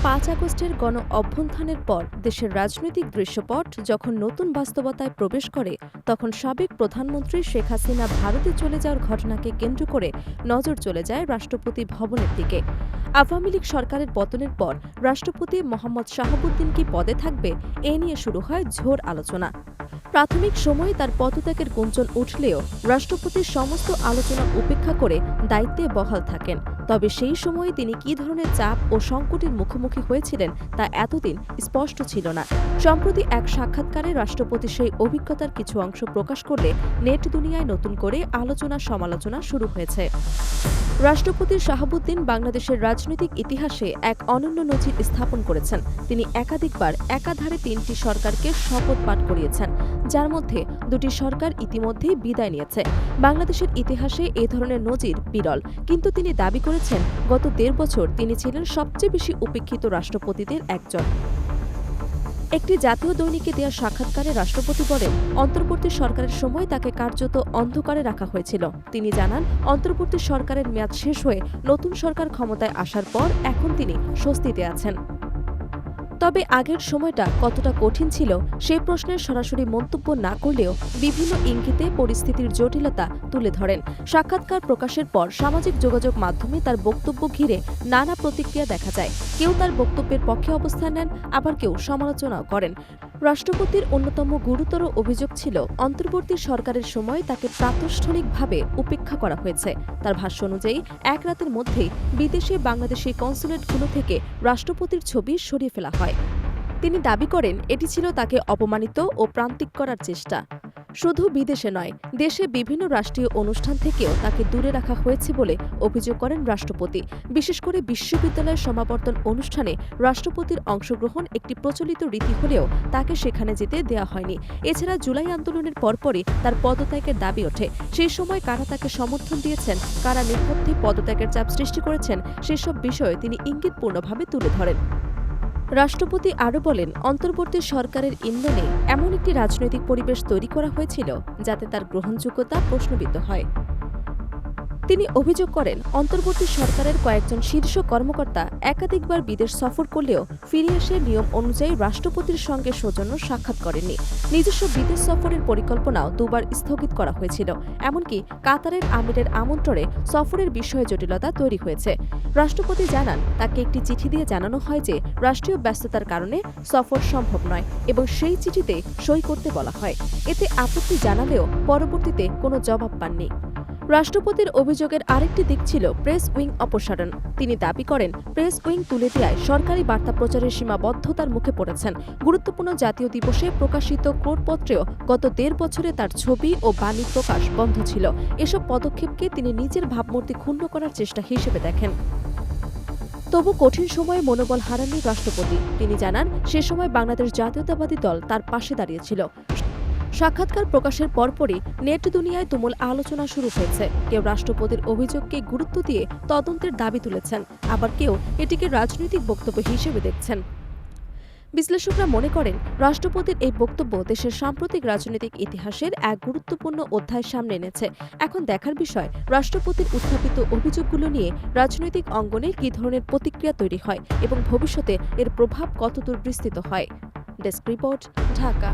5 আগস্টের গণ অভ্যুত্থানের পর দেশের রাজনৈতিক দৃশ্যপট যখন নতুন বাস্তবতায় প্রবেশ করে, তখন সাবেক প্রধানমন্ত্রী শেখ হাসিনা ভারতে চলে যাওয়ার ঘটনাকে কেন্দ্র করে নজর চলে যায় রাষ্ট্রপতি ভবনের দিকে। আওয়ামী লীগ সরকারের পতনের পর রাষ্ট্রপতি মোহাম্মদ শাহাবুদ্দিন কি পদে থাকবে, এ নিয়ে শুরু হয় ঝোর আলোচনা। প্রাথমিক সময়ে তার পদত্যাগের গুঞ্জন উঠলেও রাষ্ট্রপতির সমস্ত আলোচনা উপেক্ষা করে দায়িত্বে বহাল থাকেন। তবে সেই সময়ে তিনি কী ধরনের চাপ ও সংকটের মুখোমুখি হয়েছিলেন তা এতদিন স্পষ্ট ছিল না। সম্প্রতি এক সাক্ষাৎকারে রাষ্ট্রপতি সেই অভিজ্ঞতার কিছু অংশ প্রকাশ করলে নেট দুনিয়ায় নতুন করে আলোচনা সমালোচনা শুরু হয়েছে। রাষ্ট্রপতি শাহাবুদ্দিন বাংলাদেশের রাজনৈতিক ইতিহাসে এক অনন্য নজির স্থাপন করেছেন। তিনি একাধিকবার একাধারে 3টি সরকারকে শপথ পাঠ করিয়েছেন, যার মধ্যে 2টি সরকার ইতিমধ্যেই বিদায় নিয়েছে। বাংলাদেশের ইতিহাসে এ ধরনের নজির বিরল, কিন্তু তিনি দাবি করেছেন গত 1.5 বছর তিনি ছিলেন সবচেয়ে বেশি উপেক্ষিত রাষ্ট্রপতিদের একজন। একটি জাতীয় দৈনিকে দেওয়া সাক্ষাৎকারে রাষ্ট্রপতি বলেন, অন্তর্বর্তী সরকারের সময় তাকে কার্যত অন্ধকারে রাখা হয়েছিল। তিনি জানান, অন্তর্বর্তী সরকারের মেয়াদ শেষ হয়ে নতুন সরকার ক্ষমতায় আসার পর এখন তিনি স্বস্তিতে আছেন। তবে আগের সময়টা কতটা কঠিন ছিল সেই প্রশ্নের সরাসরি মন্তব্য না করলেও বিভিন্ন ইঙ্গিতে পরিস্থিতির জটিলতা তুলে ধরেন। সাক্ষাৎকার প্রকাশের পর সামাজিক যোগাযোগ মাধ্যমে তার বক্তব্য ঘিরে নানা প্রতিক্রিয়া দেখা যায়। কেউ তার বক্তব্যের পক্ষে অবস্থান নেন, আবার কেউ সমালোচনাও করেন। রাষ্ট্রপতির অন্যতম গুরুতর অভিযোগ ছিল অন্তর্বর্তী সরকারের সময় তাকে প্রাতিষ্ঠানিকভাবে উপেক্ষা করা হয়েছে। তার ভাষ্য অনুযায়ী এক রাতের মধ্যেই বিদেশে বাংলাদেশি কনস্যুলেটগুলো থেকে রাষ্ট্রপতির ছবি সরিয়ে ফেলা হয়। তিনি দাবি করেন এটি ছিল তাকে অপমানিত ও প্রান্তিক করার চেষ্টা। শুধু বিদেশে নয়, দেশে বিভিন্ন রাষ্ট্রীয় অনুষ্ঠান থেকেও তাকে দূরে রাখা হয়েছে বলে অভিযোগ করেন রাষ্ট্রপতি। বিশেষ করে বিশ্ববিদ্যালয়ের সমাবর্তন অনুষ্ঠানে রাষ্ট্রপতির অংশগ্রহণ একটি প্রচলিত রীতি হলেও তাকে সেখানে যেতে দেওয়া হয়নি। এছাড়া জুলাই আন্দোলনের পরপরই তার পদত্যাগের দাবি ওঠে। সেই সময় কারা তাকে সমর্থন দিয়েছেন, কারা নেপথ্যে পদত্যাগের চাপ সৃষ্টি করেছেন, সেসব বিষয়ে তিনি ইঙ্গিতপূর্ণভাবে তুলে ধরেন। রাষ্ট্রপতি আরও বলেন, অন্তর্বর্তী সরকারের ইন্ধনে এমন একটি রাজনৈতিক পরিবেশ তৈরি করা হয়েছিল যাতে তার গ্রহণযোগ্যতা প্রশ্নবিদ্ধ হয়। তিনি অভিযোগ করেন, অন্তর্বর্তী সরকারের কয়েকজন শীর্ষ কর্মকর্তা একাধিকবার বিদেশ সফর করলেও ফিরে এসে নিয়ম অনুযায়ী রাষ্ট্রপতির সঙ্গে সৌজন্য সাক্ষাৎ করেননি। নিজস্ব বিদেশ সফরের পরিকল্পনাও 2বার স্থগিত করা হয়েছিল। এমনকি কাতারের আমিরের আমন্ত্রণে সফরের বিষয়ে জটিলতা তৈরি হয়েছে। রাষ্ট্রপতি জানান, তাকে একটি চিঠি দিয়ে জানানো হয় যে রাষ্ট্রীয় ব্যস্ততার কারণে সফর সম্ভব নয় এবং সেই চিঠিতে সই করতে বলা হয়। এতে আপত্তি জানালেও পরবর্তীতে কোনো জবাব পাননি। রাষ্ট্রপতির অভিযোগের আরেকটি দিক ছিল প্রেস উইং অপসারণ। তিনি দাবি করেন, প্রেস উইং তুলে দেওয়ায় সরকারি বার্তা প্রচারের সীমাবদ্ধতার মুখে পড়েছেন। গুরুত্বপূর্ণ জাতীয় দিবসে প্রকাশিত ক্রোড়পত্রেও গত 1.5 বছরে তার ছবি ও বাণী প্রকাশ বন্ধ ছিল। এসব পদক্ষেপকে তিনি নিজের ভাবমূর্তি ক্ষুণ্ণ করার চেষ্টা হিসেবে দেখেন। তবু কঠিন সময়ে মনোবল হারাননি রাষ্ট্রপতি। তিনি জানান, সে সময় বাংলাদেশ জাতীয়তাবাদী দল তার পাশে দাঁড়িয়েছিল। সাক্ষাৎকার প্রকাশের পরপরই নেট দুনিয়ায় তুমুল আলোচনা শুরু হয়েছে। কেউ রাষ্ট্রপতির অভিযোগকে গুরুত্ব দিয়ে তদন্তের দাবি তুলেছেন, আবার কেউ এটিকে রাজনৈতিক বক্তব্য হিসেবে দেখছেন। বিশ্লেষকরা মনে করেন, রাষ্ট্রপতির এই বক্তব্য দেশের সাম্প্রতিক রাজনৈতিক ইতিহাসের এক গুরুত্বপূর্ণ অধ্যায় সামনে এনেছে। এখন দেখার বিষয়, রাষ্ট্রপতির উত্থাপিত অভিযোগগুলো নিয়ে রাজনৈতিক অঙ্গনে কী ধরনের প্রতিক্রিয়া তৈরি হয় এবং ভবিষ্যতে এর প্রভাব কতদূর বিস্তৃত হয়। Desk report, Dhaka.